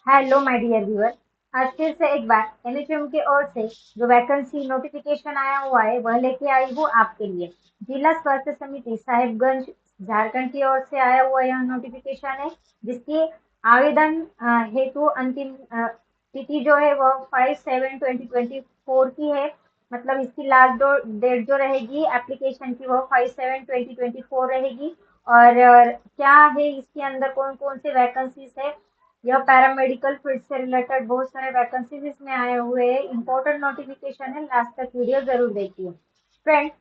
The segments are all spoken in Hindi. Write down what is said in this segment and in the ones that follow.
Hello my dear viewer. आज फिर से एक बार एनएचएम की ओर से जो वैकेंसी नोटिफिकेशन आया हुआ है वह लेके आई हूँ आपके लिए। जिला स्वास्थ्य समिति साहिबगंज झारखंड की ओर से आया हुआ यह नोटिफिकेशन है, जिसकी आवेदन हेतु अंतिम तिथि जो है वह 5/7/2024 की है। मतलब इसकी लास्ट डेट जो रहेगी एप्लीकेशन की वह 5/7/2024 रहेगी। और क्या है इसके अंदर कौन कौन से वैकेंसीज है, यह पैरामेडिकल फील्ड से रिलेटेड बहुत सारे वैकेंसीज इसमें आए हुए हैं। इंपॉर्टेंट नोटिफिकेशन है, लास्ट तक वीडियो जरूर देखिए फ्रेंड।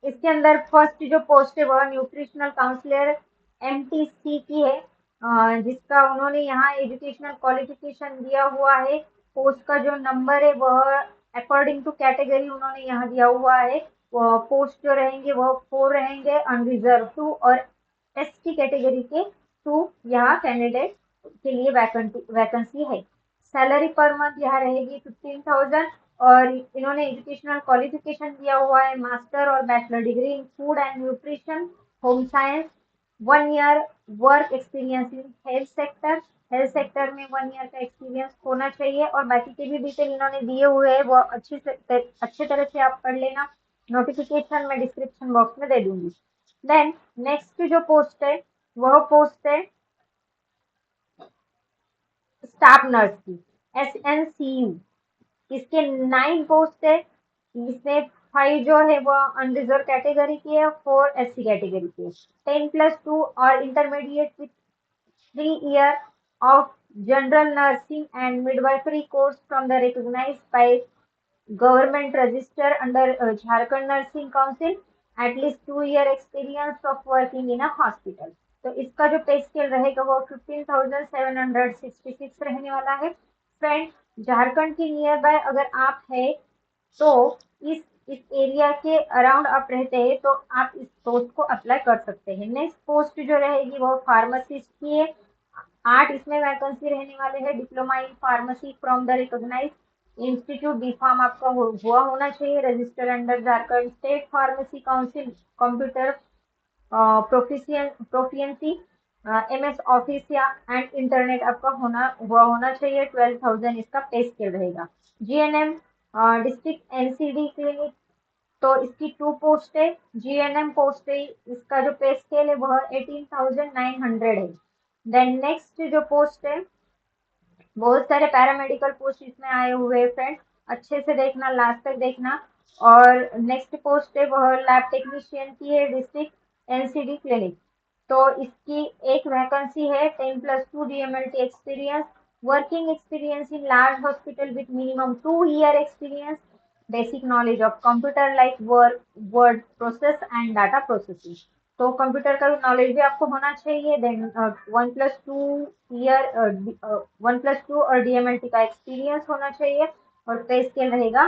इसके अंदर फर्स्ट जो पोस्ट है वह न्यूट्रिशनल काउंसलर एमटीसी की है, जिसका उन्होंने यहाँ एजुकेशनल क्वालिफिकेशन दिया हुआ है। पोस्ट का जो नंबर है वह अकॉर्डिंग टू कैटेगरी उन्होंने यहाँ दिया हुआ है। पोस्ट जो रहेंगे वह 4 रहेंगे, अनरिजर्व 2 और एसटी कैटेगरी के 2 यहाँ कैंडिडेट के लिए वैकेंसी है। सैलरी पर मंथ यहाँ रहेगी 15,000। और इन्होंने एजुकेशनल क्वालिफिकेशन दिया हुआ है मास्टर और bachelor degree in food and nutrition, home science, 1 year work experience in health sector में 1 ईयर का एक्सपीरियंस होना चाहिए। और बाकी के भी डिटेल इन्होंने दिए हुए हैं, वो अच्छे तरह से आप पढ़ लेना। नोटिफिकेशन मैं डिस्क्रिप्शन बॉक्स में दे दूंगी। देन नेक्स्ट जो पोस्ट है वह पोस्ट है स्टाफ नर्स की, SNCU। इसके 9 पोस्ट है। इसमें 5 जो है वो अनरिजर्व कैटेगरी की है, 4 SC कैटेगरी की है। 10+2 और intermediate with 3 year of general nursing and midwifery course from the recognized by government register under Jharkhand nursing council, at least 2 year experience of working in a hospital. तो इसका जो पे स्केल रहेगा वो 15,766 रहने वाला है फ्रेंड। झारखंड की नियर बाय अगर आप है तो इस एरिया के अराउंड आप रहते हैं तो आप इस पोस्ट को अप्लाई कर सकते हैं। नेक्स्ट पोस्ट जो रहेगी वो फार्मासिस्ट की है। 8 इसमें वैकेंसी रहने वाले हैं। Diploma in pharmacy from the recognized institute, B pharm आपका हुआ होना चाहिए, register under Jharkhand state pharmacy council, computer proficiency, MS office या एंड इंटरनेट आपका होना चाहिए। 12,000 इसका पे स्केल रहेगा। GNM डिस्ट्रिक्ट NCD क्लिनिक, तो इसकी 2 पोस्ट है। GNM पोस्ट है, इसका जो पे स्केल है वह 18,900 है। देन नेक्स्ट जो पोस्ट है, बहुत सारे पैरामेडिकल पोस्ट इसमें आए हुए हैं फ्रेंड, अच्छे से देखना, लास्ट तक देखना। और नेक्स्ट पोस्ट है वह लैब टेक्नीशियन की है, डिस्ट्रिक्ट NCD क्लिनिक। तो इसकी एक वैकेंसी है। 10+2 DMLT experience, working experience in large hospital with minimum 2 year experience, basic knowledge of computer like word process and data processing. तो कंप्यूटर का नॉलेज भी आपको होना चाहिए। देन 1+2 और DMLT का एक्सपीरियंस होना चाहिए। और पे स्केल रहेगा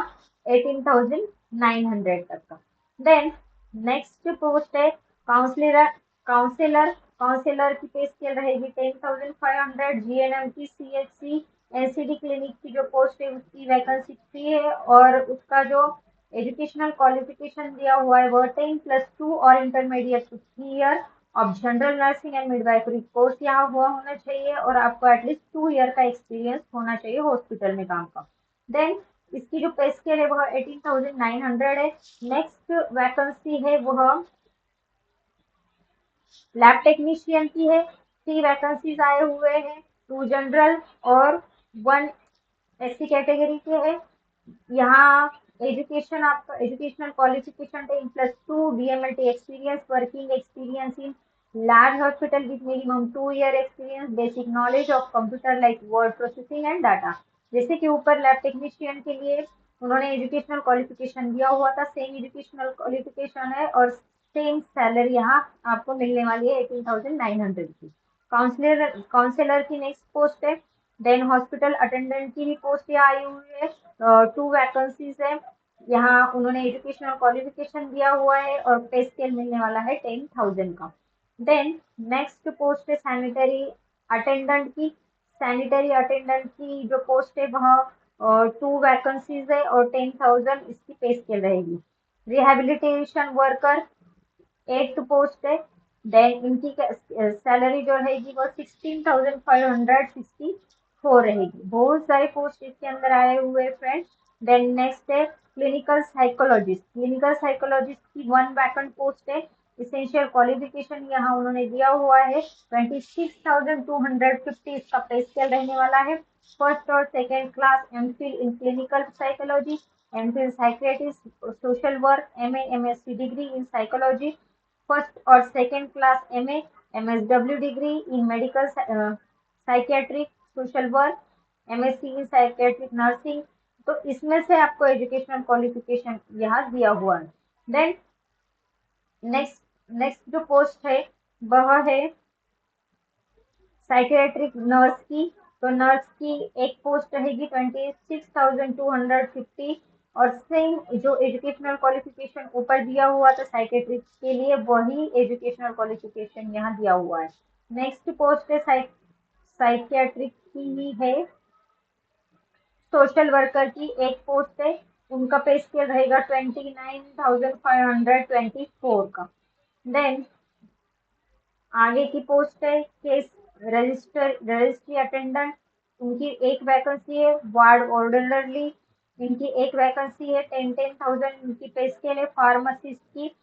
18,900 तक का। देन नेक्स्ट पोस्ट है काउंसलर। काउंसलर काउंसलर की पे स्केल रहेगी 10,500। GNM की CHC NCD क्लिनिक की जो पोस्ट है उसकी वैकेंसी 3 है। और उसका जो एजुकेशनल क्वालिफिकेशन दिया हुआ है वो 10+2 और intermediate 3 year of general nursing and midwifery course यहाँ हुआ होना चाहिए। और आपको एटलीस्ट 2 ईयर का एक्सपीरियंस होना चाहिए हॉस्पिटल में काम का। देन इसकी जो पे स्केल है वह 18,900 है। नेक्स्ट वैकेंसी है वह लैब टेक्नीशियन की है। 3 वैकेंसीज आए हुए हैं, 2 जनरल और 1 SC कैटेगरी के है। यहाँ एजुकेशन आपका educational qualification 10+2 DMLT experience, working experience in large hospital with minimum 2 year experience, basic knowledge of computer like word processing and data. जैसे कि ऊपर लैब टेक्नीशियन के लिए उन्होंने एजुकेशनल क्वालिफिकेशन दिया हुआ था, सेम एजुकेशनल क्वालिफिकेशन है और सेम सैलरी यहाँ आपको मिलने वाली है 18,900 की। काउंसलर की नेक्स्ट पोस्ट है। देन हॉस्पिटल अटेंडेंट की भी पोस्ट यहाँ आई हुई है। 2 वैकेंसीज है। यहाँ उन्होंने एजुकेशनल क्वालिफिकेशन दिया हुआ है और पे स्केल मिलने वाला है 10,000 का। देन नेक्स्ट पोस्ट है सैनिटरी अटेंडेंट की। सैनिटरी अटेंडेंट की जो पोस्ट है वह 2 वैकेंसीज है और 10,000 इसकी पे स्केल रहेगी। रिहेबिलिटेशन वर्कर 8 पोस्ट है। देन इनकी सैलरी जो रहेगी वो 16,564 रहेगी। बहुत सारे पोस्ट इसके अंदर आए हुए फ्रेंड्स। देन नेक्स्ट है क्लिनिकल साइकोलॉजिस्ट। क्लिनिकल साइकोलॉजिस्ट की 1 वैकेंट पोस्ट है। इसेंशियल क्वालिफिकेशन यहाँ उन्होंने दिया हुआ है 26,250 इसका पे स्केल रहने वाला है। फर्स्ट और second class MPhil in clinical psychology, MPhil psychiatrist, social work, MA MSc degree in psychology, first और second class MA MSW degree in medical psychiatric social work, MSc in psychiatric nursing. तो इसमें से आपको एजुकेशनल क्वालिफिकेशन यहाँ दिया हुआ है। देन नेक्स्ट नेक्स्ट जो पोस्ट है वह है साइकियाट्रिक नर्स की। तो नर्स की एक पोस्ट रहेगी 26,250 और सेम जो एजुकेशनल क्वालिफिकेशन ऊपर दिया हुआ था साइकियाट्रिक के लिए वही एजुकेशनल क्वालिफिकेशन यहाँ दिया हुआ है। नेक्स्ट पोस्ट है साइकियाट्रिक की ही है। सोशल वर्कर की एक पोस्ट है, उनका पे स्केल रहेगा 29,524 का। देन आगे की पोस्ट है केस रजिस्ट्री अटेंडेंट, उनकी एक वैकेंसी है। वार्ड ऑर्डिनरली इनकी एक वैकेंसी है 10,000 इनकी पे स्केल है। फार्मासिस्ट की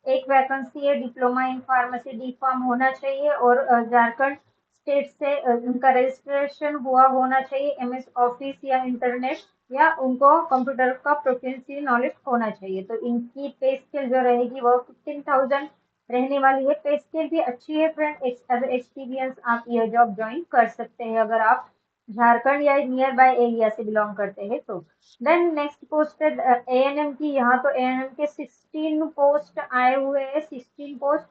एक वैकेंसी है, diploma in pharmacy D pharm होना चाहिए और झारखंड स्टेट से उनका रजिस्ट्रेशन हुआ होना चाहिए। एमएस ऑफिस या इंटरनेट या उनको कंप्यूटर का प्रोफिशिएंसी नॉलेज होना चाहिए। तो इनकी पे स्केल जो रहेगी वो 15,000 रहने वाली है। पे स्केल भी अच्छी है फ्रेंड। एज एक्सपीरियंस आप ये जॉब ज्वाइन कर सकते हैं अगर आप झारखंड या नियर बाय एरिया से बिलोंग करते हैं तो। देन नेक्स्ट पोस्ट है एएनएम की। यहाँ तो एएनएम के 16 पोस्ट आए हुए हैं, 16 post.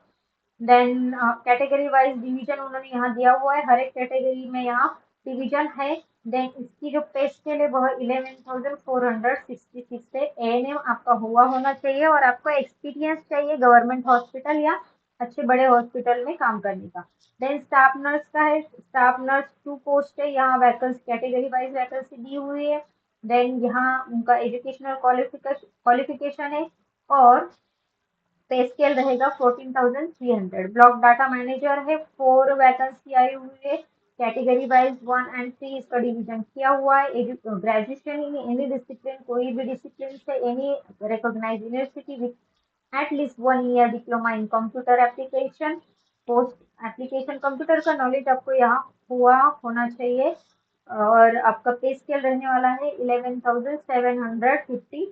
Then category wise division उन्होंने यहाँ दिया हुआ है, हर एक कैटेगरी में यहाँ डिवीजन है। देन इसकी जो पे स्केल है वह 11,466 है। एएनएम आपका हुआ होना चाहिए और आपको एक्सपीरियंस चाहिए गवर्नमेंट हॉस्पिटल या अच्छे बड़े हॉस्पिटल में काम करने का। देन स्टाफ नर्स का है, स्टाफ नर्स 2 पोस्ट है, यहाँ वैकेंसी कैटेगरी वाइज वैकेंसी दी हुई है। देन यहाँ उनका एजुकेशनल क्वालिफिकेशन है और पे स्केल रहेगा 14,300। ब्लॉक डाटा मैनेजर है, 4 वैकेंसी आई हुई है। कैटेगरी वाइज 1 एंड 3 इसका डिवीजन किया हुआ है। ग्रेजुएशन इन एनी डिसिप्लिन, कोई भी डिसिप्लिन से any recognized university with at least 1 year diploma in computer application. Post application computer का नॉलेज आपको यहाँ हुआ होना चाहिए और आपका पे स्केल रहने वाला है 11,750।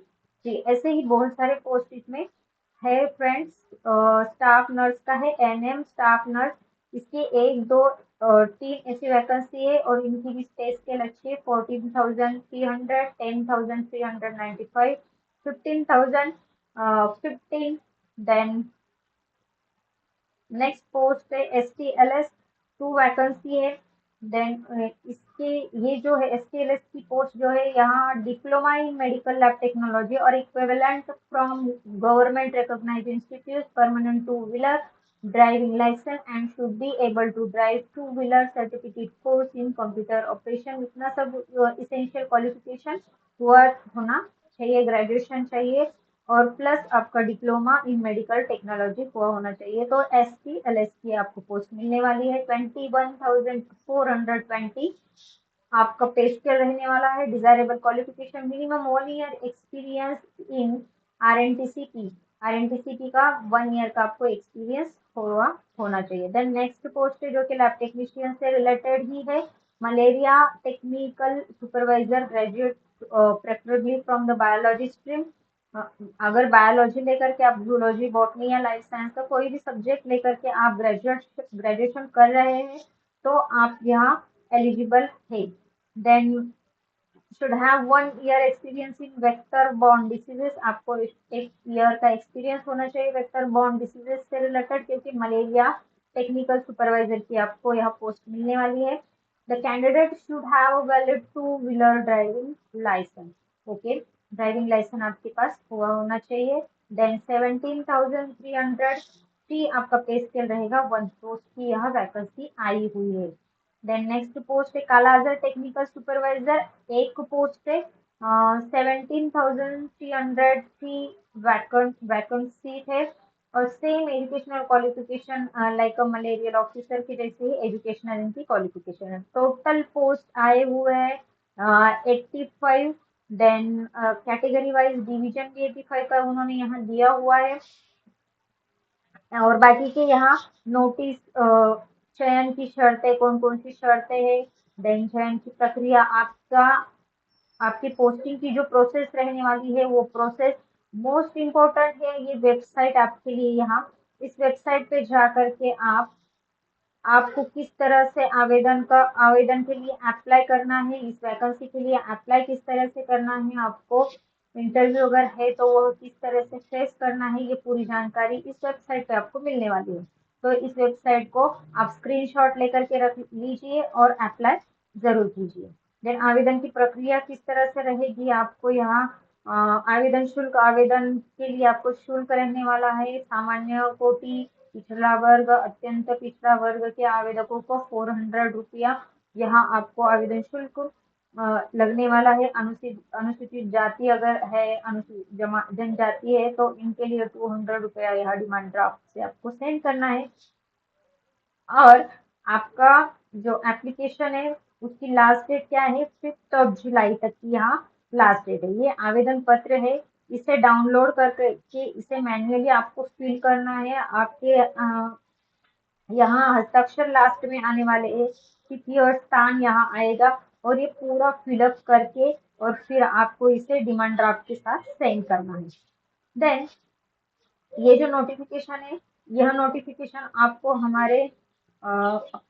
जी ऐसे ही बहुत सारे पोस्ट इसमें है फ्रेंड्स। स्टाफ नर्स का है एनएम स्टाफ नर्स, इसकी 1 2 3 ऐसी वैकेंसी है और इनकी भी पे स्केल अच्छी है 14,300, 10,395, 15,000, 15। देन नेक्स्ट पोस्ट है STLS, 2 वैकेंसी है। देन इसके ये जो है STLS की पोस्ट जो है यहाँ diploma in medical lab technology और equivalent from government recognized institute, permanent 2 wheeler driving license and should be able to drive 2 wheeler, certificate course in computer operation. इतना सब इसेंशियल क्वालिफिकेशन हुआ होना चाहिए, ग्रेजुएशन चाहिए और प्लस आपका डिप्लोमा इन मेडिकल टेक्नोलॉजी हुआ होना चाहिए। तो STLS की आपको पोस्ट मिलने वाली है 21,420। आपका पे स्केल रहने वाला है। Desirable qualification minimum 1 year experience इन RNTCP, RNTCP का 1 ईयर का आपको एक्सपीरियंस हुआ होना चाहिए। देन नेक्स्ट पोस्ट है जो कि लैब टेक्नीशियन से रिलेटेड ही है, malaria technical supervisor graduate, preferably from the biology stream. अगर बायोलॉजी लेकर के आप जूलॉजी बॉटनी या लाइफ साइंस का कोई भी सब्जेक्ट लेकर के आप ग्रेजुएशन कर रहे हैं तो आप यहाँ एलिजिबल है। Then should have 1 year experience in vector borne diseases, आपको 1 ईयर का एक्सपीरियंस होना चाहिए वेक्टर बॉर्न डिसीजेस से रिलेटेड, क्योंकि मलेरिया टेक्निकल सुपरवाइजर की आपको यहाँ पोस्ट मिलने वाली है। The candidate should have valid 2 wheeler driving license. Okay, driving license आपके पास हुआ होना चाहिए। देन 17,300 आपका पे स्केल रहेगा। 1 पोस्ट की यहाँ वैकेंसी आई हुई है। देन नेक्स्ट पोस्ट है कालाजार टेक्निकल सुपरवाइजर, एक पोस्ट है 17,303 वैकेंट सीट है और सेम एजुकेशनल क्वालिफिकेशन लाइक अ मलेरियल ऑफिसर के जैसे ही एजुकेशनल इनकी क्वालिफिकेशन है। टोटल पोस्ट आए हुए हैं 85। देन कैटेगरी वाइज डिवीजन भी 85 का उन्होंने यहाँ दिया हुआ है। और बाकी के यहाँ नोटिस चयन की शर्तें कौन कौन सी शर्तें हैं, देन चयन की प्रक्रिया, आपकी पोस्टिंग की जो प्रोसेस रहने वाली है वो प्रोसेस मोस्ट इम्पोर्टेंट है। ये वेबसाइट आपके लिए यहाँ, इस वेबसाइट पे जा करके आपको किस तरह से आवेदन के लिए अप्लाई करना है, इस वैकेंसी के लिए अप्लाई किस तरह से करना है, आपको इंटरव्यू अगर है तो वो किस तरह से फेस करना है, ये पूरी जानकारी इस वेबसाइट पे आपको मिलने वाली है। तो इस वेबसाइट को आप स्क्रीनशॉट लेकर के रख लीजिए और अप्लाई जरूर कीजिए। देन आवेदन की प्रक्रिया किस तरह से रहेगी, आपको यहाँ आवेदन के लिए आपको शुल्क रहने वाला है। सामान्य कोटि, पिछड़ा वर्ग, अत्यंत पिछड़ा वर्ग के आवेदकों को 400 रुपया यहाँ आपको आवेदन शुल्क लगने वाला है। अनुसूचित जाति अगर है, अनुसूचित जनजाति है तो इनके लिए 200 रुपया यहाँ डिमांड ड्राफ्ट से आपको सेंड करना है। और आपका जो एप्लीकेशन है उसकी लास्ट डेट क्या है, 5 जुलाई तक की यहाँ लास्ट डेट है। ये आवेदन पत्र है, इसे डाउनलोड करके इसे मैन्युअली आपको फिल करना है। आपके यहाँ हस्ताक्षर लास्ट में आने वाले हैं, तिथि और स्थान यहाँ आएगा और ये पूरा फिलअप करके और फिर आपको इसे डिमांड ड्राफ्ट के साथ सेंड करना है। देन ये जो नोटिफिकेशन है, यह नोटिफिकेशन आपको हमारे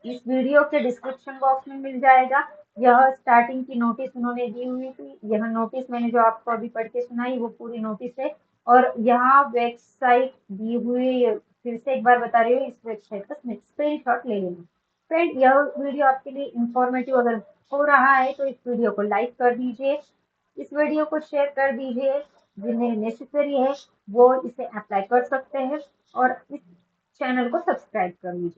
इस वीडियो के डिस्क्रिप्शन बॉक्स में मिल जाएगा। यह स्टार्टिंग की नोटिस उन्होंने दी हुई थी। यह नोटिस मैंने जो आपको अभी पढ़ के सुनाई वो पूरी नोटिस है और यहाँ वेबसाइट दी हुई, फिर से एक बार बता रही हूँ, इस वेबसाइट का स्क्रीनशॉट ले लेना। फ्रेंड, यह वीडियो आपके लिए इंफॉर्मेटिव अगर हो रहा है तो इस वीडियो को लाइक कर दीजिए, इस वीडियो को शेयर कर दीजिए। जिन्हें नेसेसरी है वो इसे अप्लाई कर सकते हैं और इस चैनल को सब्सक्राइब कर लीजिए।